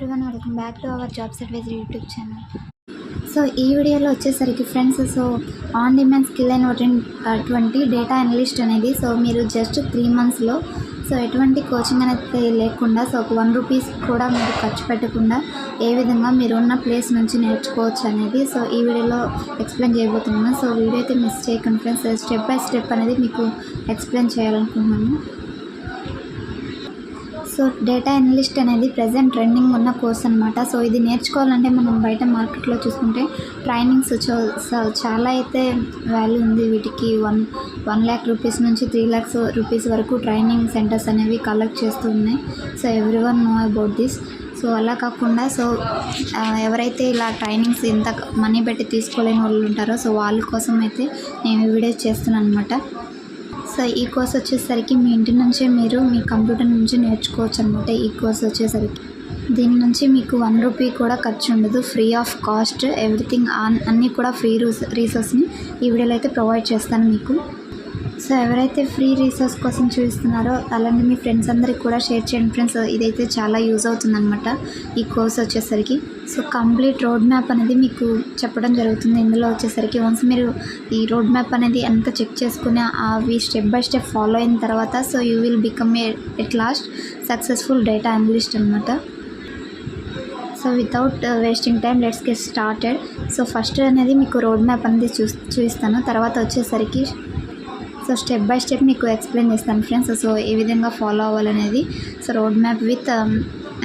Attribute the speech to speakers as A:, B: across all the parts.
A: Everyone, welcome back to our jobs advisory YouTube channel. So ఈ వీడియోలో వచ్చేసరికి friends, so on demand skill and 20 data analyst అనేది, so మీరు just 3 monthsలో so ఎటువంటి coaching అనేది లేకుండా, సో ఒక 1 రూపీస్ కూడా మీరు ఖర్చు పెట్టకుండా ఏ విధంగా మీరు ఉన్న ప్లేస్ నుంచి నేర్చుకోవచ్చు అనేది సో ఈ వీడియోలో ఎక్స్ప్లెయిన్ చేయబోతున్నాను. సో వీడియో అయితే మిస్ చేయకండి ఫ్రెండ్స్, స్టెప్ బై స్టెప్ అనేది మీకు ఎక్స్ప్లెయిన్ చేయాలనుకుంటున్నాను. సో డేటా అనలిస్ట్ అనేది ప్రజెంట్ ట్రెండింగ్ ఉన్న కోర్స్ అనమాట. సో ఇది నేర్చుకోవాలంటే మనం బయట మార్కెట్లో చూసుకుంటే ట్రైనింగ్స్ చాలా అయితే వాల్యూ ఉంది. వీటికి 1 lakh రూపీస్ నుంచి 3 lakhs రూపీస్ వరకు ట్రైనింగ్ సెంటర్స్ అనేవి కలెక్ట్ చేస్తూ ఉన్నాయి. So everyone know about this. So అలా కాకుండా సో ఎవరైతే ఇలా ట్రైనింగ్స్ ఇంత మనీ పెట్టి తీసుకోలేని వాళ్ళు ఉంటారో సో వాళ్ళ కోసం అయితే నేను ఈ వీడియో చేస్తున్నాను అనమాట. సో ఈ కోర్స్ వచ్చేసరికి మీ ఇంటి నుంచే మీరు మీ కంప్యూటర్ నుంచి నేర్చుకోవచ్చు అనమాట. ఈ కోర్స్ వచ్చేసరికి దీని నుంచి మీకు 1 రూపీ కూడా ఖర్చు ఉండదు, ఫ్రీ ఆఫ్ కాస్ట్, ఎవ్రీథింగ్ అన్నీ కూడా ఫ్రీ రీసోర్స్ని ఈ వీడియోలో అయితే ప్రొవైడ్ చేస్తాను మీకు. సో ఎవరైతే ఫ్రీ రీసోర్స్ కోసం చూస్తున్నారో అలాంటి మీ ఫ్రెండ్స్ అందరికి కూడా షేర్ చేయండి ఫ్రెండ్స్. ఇదైతే చాలా యూజ్ అవుతుందన్నమాట ఈ కోర్స్ వచ్చేసరికి. సో కంప్లీట్ రోడ్ మ్యాప్ అనేది మీకు చెప్పడం జరుగుతుంది. ఇందులో వచ్చేసరికి వన్స్ మీరు ఈ రోడ్ మ్యాప్ అనేది ఎంత చెక్ చేసుకుని అవి స్టెప్ బై స్టెప్ ఫాలో అయిన తర్వాత so you will become at last successful data analyst అనమాట. So without wasting time let's get started. So first అనేది మీకు రోడ్ మ్యాప్ అనేది చూపిస్తాను. తర్వాత వచ్చేసరికి సో స్టెప్ బై స్టెప్ మీకు ఎక్స్ప్లెయిన్ చేస్తాను ఫ్రెండ్స్. సో ఏ విధంగా ఫాలో అవ్వాలనేది, so road map with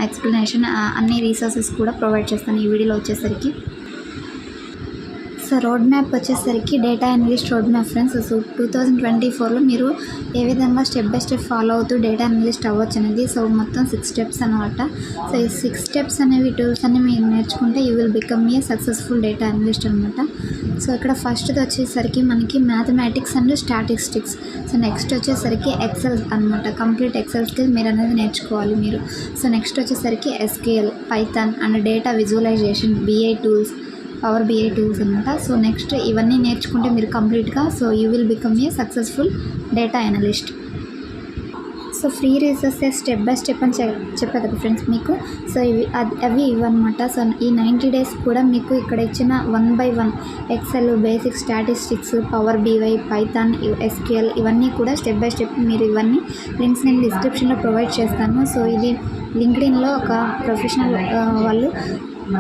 A: explanation, అన్ని రీసోర్సెస్ కూడా ప్రొవైడ్ చేస్తాను ఈ వీడియోలో వచ్చేసరికి. సో రోడ్ మ్యాప్ వచ్చేసరికి data analyst road map friends. So 2024లో మీరు ఏ విధంగా స్టెప్ బై స్టెప్ ఫాలో అవుతూ డేటా అనలిస్ట్ అవ్వచ్చు అనేది సో మొత్తం 6 steps అనమాట. సో ఈ 6 steps అనేవి టూల్స్ అన్ని మీరు నేర్చుకుంటే you will become a successful data analyst అనమాట. సో ఇక్కడ ఫస్ట్ది వచ్చేసరికి మనకి mathematics and statistics. So next వచ్చేసరికి ఎక్సెల్ అనమాట. కంప్లీట్ ఎక్సెల్ స్కిల్ మీరు అనేది నేర్చుకోవాలి మీరు. సో నెక్స్ట్ వచ్చేసరికి SQL, Python and data visualization, BI tools, power BI tools అనమాట. సో నెక్స్ట్ ఇవన్నీ నేర్చుకుంటే మీరు కంప్లీట్గా so you will become a successful data analyst. So free resources step by step అని చెప్పే కదా ఫ్రెండ్స్ మీకు. సో అవి ఇవన్నమాట. సో ఈ 90 days కూడా మీకు ఇక్కడ ఇచ్చిన 1 by 1 Excel, basic statistics, power BI, Python, SQL ఇవన్నీ కూడా స్టెప్ బై స్టెప్ మీరు ఇవన్నీ లింక్స్ నేను డిస్క్రిప్షన్లో ప్రొవైడ్ చేస్తాను. సో ఇది లింక్డ్ఇన్లో ఒక ప్రొఫెషనల్ వాళ్ళు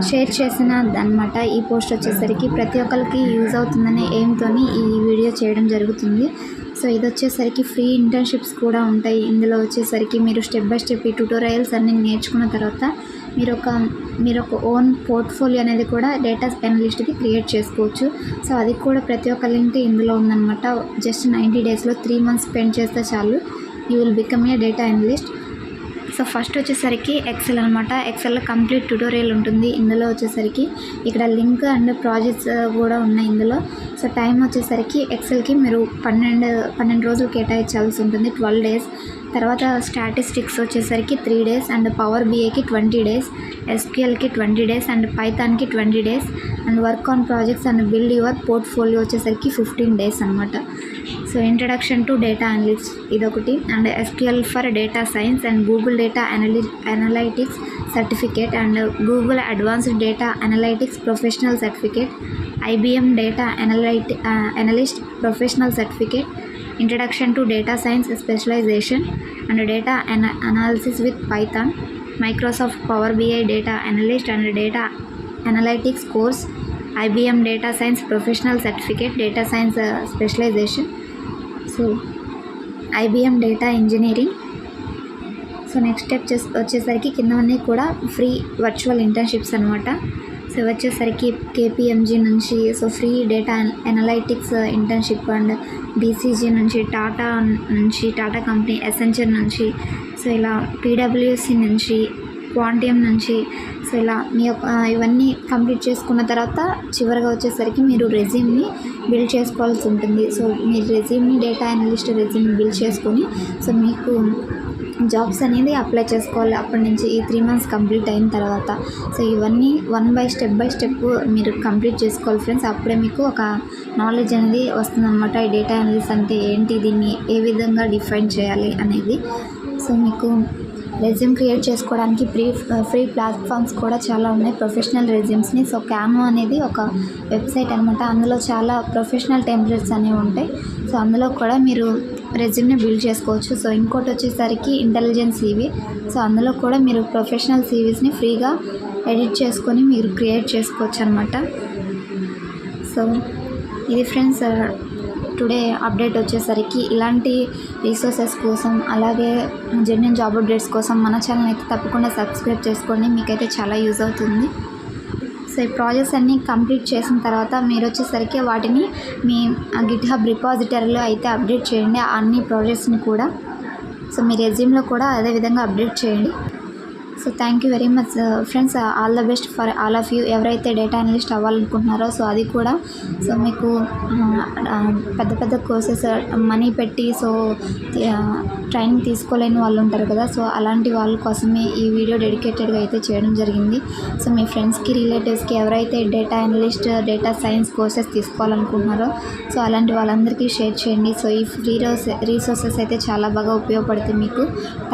A: షేర్ చేసిన అనమాట. ఈ పోస్ట్ వచ్చేసరికి ప్రతి ఒక్కరికి యూజ్ అవుతుందనే ఎయిమ్తోని ఈ వీడియో చేయడం జరుగుతుంది. సో ఇది వచ్చేసరికి ఫ్రీ ఇంటర్న్షిప్స్ కూడా ఉంటాయి. ఇందులో వచ్చేసరికి మీరు స్టెప్ బై స్టెప్ ఈ ట్యూటోరియల్స్ అన్ని నేర్చుకున్న తర్వాత మీరు ఒక ఓన్ పోర్ట్ఫోలియో అనేది కూడా డేటా అనలిస్ట్కి క్రియేట్ చేసుకోవచ్చు. సో అది కూడా ప్రతి ఒక్క లింక్ ఇందులో ఉందన్నమాట. జస్ట్ 90 daysలో 3 months స్పెండ్ చేస్తే చాలు you will become A data analyst. So first వచ్చేసరికి ఎక్సెల్ అనమాట. ఎక్సెల్లో కంప్లీట్ ట్యూటోరియల్ ఉంటుంది. ఇందులో వచ్చేసరికి ఇక్కడ లింక్ అండ్ ప్రాజెక్ట్స్ కూడా ఉన్నాయి ఇందులో. సో టైం వచ్చేసరికి ఎక్సెల్కి మీరు 12 రోజులు కేటాయించాల్సి ఉంటుంది, 12 days. తర్వాత స్టాటిస్టిక్స్ వచ్చేసరికి 3 days అండ్ పవర్ BIకి 20 days, SQLకి 20 days అండ్ పైథాన్కి 20 days and work on projects and build your portfolio వచ్చేసరికి 15 days అనమాట. So introduction to data analyst ఇదొకటి, and SQL for data science and Google data analytics certificate and Google advanced data analytics professional certificate, IBM data analyst professional certificate, introduction to data science specialization and data analysis with Python, Microsoft power BI data analyst and data analytics course, IBM data science professional certificate, data science specialization, so IBM data engineering. So next step వచ్చేసరికి కిందవన్నీ కూడా free virtual internships అనమాట. So వచ్చేసరికి KPMG నుంచి so free data analytics internship and BCG నుంచి, Tata company, Accenture నుంచి, so ఇలా PwC నుంచి, క్వాంటియం నుంచి. సో ఇలా మీ ఇవన్నీ కంప్లీట్ చేసుకున్న తర్వాత చివరిగా వచ్చేసరికి మీరు రెజ్యూమ్ని బిల్డ్ చేసుకోవాల్సి ఉంటుంది. సో మీరు రెజ్యూమ్ని డేటా అనలిస్ట్ రెజ్యూమ్ని బిల్డ్ చేసుకొని సో మీకు జాబ్స్ అనేది అప్లై చేసుకోవాలి అప్పటి నుంచి ఈ 3 months కంప్లీట్ అయిన తర్వాత. సో ఇవన్నీ స్టెప్ బై స్టెప్ మీరు కంప్లీట్ చేసుకోవాలి ఫ్రెండ్స్. అప్పుడే మీకు ఒక నాలెడ్జ్ అనేది వస్తుందన్నమాట. ఈ డేటా అనలిస్ట్ అంటే ఏంటి, దీన్ని ఏ విధంగా డిఫైన్ చేయాలి అనేది. సో మీకు రెజ్యూమ్ క్రియేట్ చేసుకోవడానికి ఫ్రీ ప్లాట్ఫామ్స్ కూడా చాలా ఉన్నాయి ప్రొఫెషనల్ రెజ్యూమ్స్ని. సో క్యాన్వా అనేది ఒక వెబ్సైట్ అనమాట. అందులో చాలా ప్రొఫెషనల్ టెంప్లెట్స్ అనేవి ఉంటాయి. సో అందులో కూడా మీరు రెజ్యూమ్ని బిల్డ్ చేసుకోవచ్చు. సో ఇంకోటి వచ్చేసరికి ఇంటెలిజెంట్ సీవీ. సో అందులో కూడా మీరు ప్రొఫెషనల్ సీవీస్ని ఫ్రీగా ఎడిట్ చేసుకొని మీరు క్రియేట్ చేసుకోవచ్చు అనమాట. సో ఇది ఫ్రెండ్స్ టుడే అప్డేట్ వచ్చేసరికి. ఇలాంటి రీసోర్సెస్ కోసం అలాగే జెన్యూన్ జాబ్ అప్డేట్స్ కోసం మన ఛానల్ అయితే తప్పకుండా సబ్స్క్రైబ్ చేసుకోండి, మీకైతే చాలా యూజ్ అవుతుంది. సో ఈ ప్రాజెక్ట్స్ అన్నీ కంప్లీట్ చేసిన తర్వాత మీరు వచ్చేసరికి వాటిని మీ గిట్హబ్ రిపాజిటరీలో అయితే అప్డేట్ చేయండి అన్ని ప్రాజెక్ట్స్ని కూడా. సో మీ రెజ్యూమ్లో కూడా అదే విధంగా అప్డేట్ చేయండి. So thank you very much friends. All the best for all of you. ఎవరైతే డేటా అనలిస్ట్ అవ్వాలనుకుంటున్నారో సో అది కూడా సో మీకు పెద్ద పెద్ద కోర్సెస్ మనీ పెట్టి సో ట్రైనింగ్ తీసుకోలేని వాళ్ళు ఉంటారు కదా. సో అలాంటి వాళ్ళ కోసమే ఈ వీడియో డెడికేటెడ్గా అయితే చేయడం జరిగింది. సో మీ ఫ్రెండ్స్కి రిలేటివ్స్కి ఎవరైతే data analyst data science courses తీసుకోవాలనుకుంటున్నారో సో అలాంటి వాళ్ళందరికీ షేర్ చేయండి. సో ఈ ఫ్రీ రీసోర్సెస్ అయితే చాలా బాగా ఉపయోగపడుతుంది, మీకు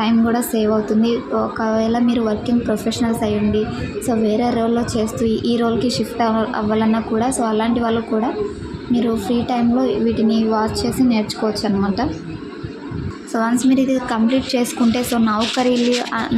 A: టైం కూడా సేవ్ అవుతుంది. ఒకవేళ మీరు వర్కింగ్ ప్రొఫెషనల్స్ అయ్యండి సో వేరే రోల్లో చేస్తూ ఈ రోల్కి షిఫ్ట్ అవ్వాలన్నా కూడా సో అలాంటి వాళ్ళు కూడా మీరు ఫ్రీ టైంలో వీటిని వాచ్ చేసి నేర్చుకోవచ్చు అనమాట. సో వన్స్ మీరు ఇది కంప్లీట్ చేసుకుంటే సో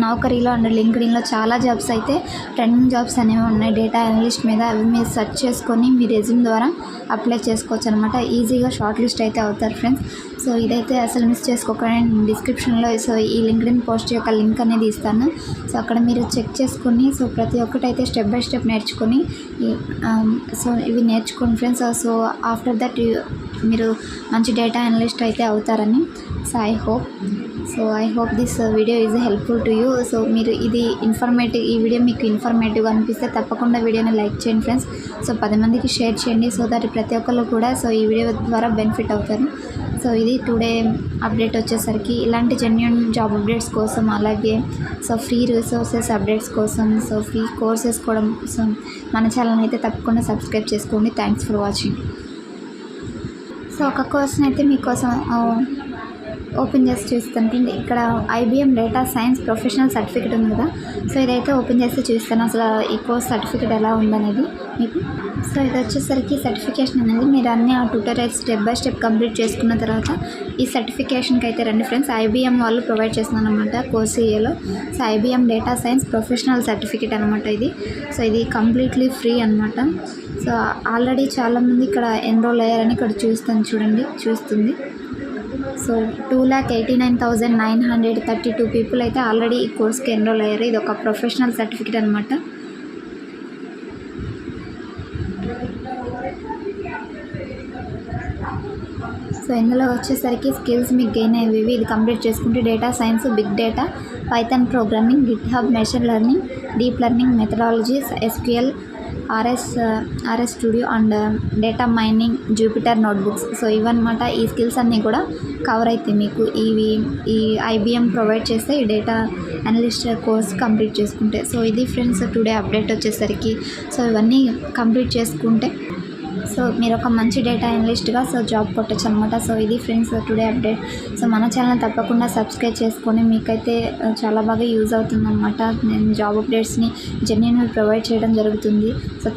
A: నౌకరీలో అండ్ లింక్డ్ఇన్లో చాలా జాబ్స్ అయితే ట్రెండింగ్ జాబ్స్ అనేవి ఉన్నాయి డేటా అనలిస్ట్ మీద. అవి మీరు సెర్చ్ చేసుకొని మీ రెజ్యూమ్ ద్వారా అప్లై చేసుకోవచ్చు అనమాట. ఈజీగా షార్ట్ లిస్ట్ అయితే అవుతారు ఫ్రెండ్స్. సో ఇదైతే అసలు మిస్ చేసుకోకండి. డిస్క్రిప్షన్లో సో ఈ లింక్డ్ఇన్ పోస్ట్ యొక్క లింక్ అనేది ఇస్తాను. సో అక్కడ మీరు చెక్ చేసుకొని సో ప్రతి ఒక్కటైతే స్టెప్ బై స్టెప్ నేర్చుకొని సో ఇవి నేర్చుకోండి ఫ్రెండ్స్. సో ఆఫ్టర్ దట్ మీరు మంచి డేటా అనలిస్ట్ అయితే అవుతారని. So I hope this video is helpful to you. So మీరు ఇది ఈ వీడియో మీకు ఇన్ఫర్మేటివ్గా అనిపిస్తే తప్పకుండా వీడియోని లైక్ చేయండి ఫ్రెండ్స్. సో 10 మందికి షేర్ చేయండి సో దట్ ప్రతి ఒక్కళ్ళు కూడా సో ఈ వీడియో ద్వారా బెనిఫిట్ అవుతారు. సో ఇది టుడే అప్డేట్ వచ్చేసరికి. ఇలాంటి జెన్యూన్ జాబ్ అప్డేట్స్ కోసం అలాగే సో ఫ్రీ రిసోర్సెస్ అప్డేట్స్ కోసం సో ఫ్రీ కోర్సెస్ కూడా సో మన ఛానల్ అయితే తప్పకుండా సబ్స్క్రైబ్ చేసుకోండి. Thanks for watching. సో ఒక కోర్స్ని అయితే మీకోసం ఓపెన్ చేసి చూస్తాను. ఇక్కడ IBM data science professional certificate ఉంది కదా. సో ఇదైతే ఓపెన్ చేసి చూస్తాను అసలు ఈ కోర్స్ సర్టిఫికేట్ ఎలా ఉందనేది మీకు. సో ఇది వచ్చేసరికి సర్టిఫికేషన్ అనేది మీరు అన్ని ఆ tutorials step by step complete చేసుకున్న తర్వాత ఈ సర్టిఫికేషన్కి అయితే రండి ఫ్రెండ్స్. IBM వాళ్ళు ప్రొవైడ్ చేస్తున్నారు అనమాట కోర్స్ ఏలో. So IBM data science professional certificate అనమాట ఇది. సో ఇది కంప్లీట్లీ ఫ్రీ అనమాట. సో ఆల్రెడీ చాలామంది ఇక్కడ ఎన్రోల్ అయ్యారని ఇక్కడ చూస్తుంది. సో 2,89,932 పీపుల్ అయితే ఆల్రెడీ ఈ కోర్స్కి ఎన్రోల్ అయ్యారు. ఇది ఒక ప్రొఫెషనల్ సర్టిఫికేట్ అనమాట. సో ఇందులో వచ్చేసరికి స్కిల్స్ మీకు గెయిన్ అయ్యేవి ఇది కంప్లీట్ చేసుకుంటే data science, big data, Python programming, GitHub, machine learning, deep learning methodologies, SQL, RS studio and data mining, Jupyter notebooks. So ఇవన్నమాట ఈ స్కిల్స్ అన్నీ కూడా కవర్ అవుతాయి మీకు ఈ IBM ప్రొవైడ్ చేస్తే ఈ డేటా అనలిస్ట్ కోర్స్ కంప్లీట్ చేసుకుంటే. సో ఇది ఫ్రెండ్స్ టుడే అప్డేట్ వచ్చేసరికి. సో ఇవన్నీ కంప్లీట్ చేసుకుంటే సో మీరు ఒక మంచి డేటా అనలిస్ట్గా సో జాబ్ కొట్టచ్చు అనమాట. సో ఇది ఫ్రెండ్స్ టుడే అప్డేట్. సో మన ఛానల్ తప్పకుండా సబ్స్క్రైబ్ చేసుకొని మీకైతే చాలా బాగా యూజ్ అవుతుంది అనమాట. నేను జాబ్ అప్డేట్స్ని జెన్యూన్గా ప్రొవైడ్ చేయడం జరుగుతుంది. సో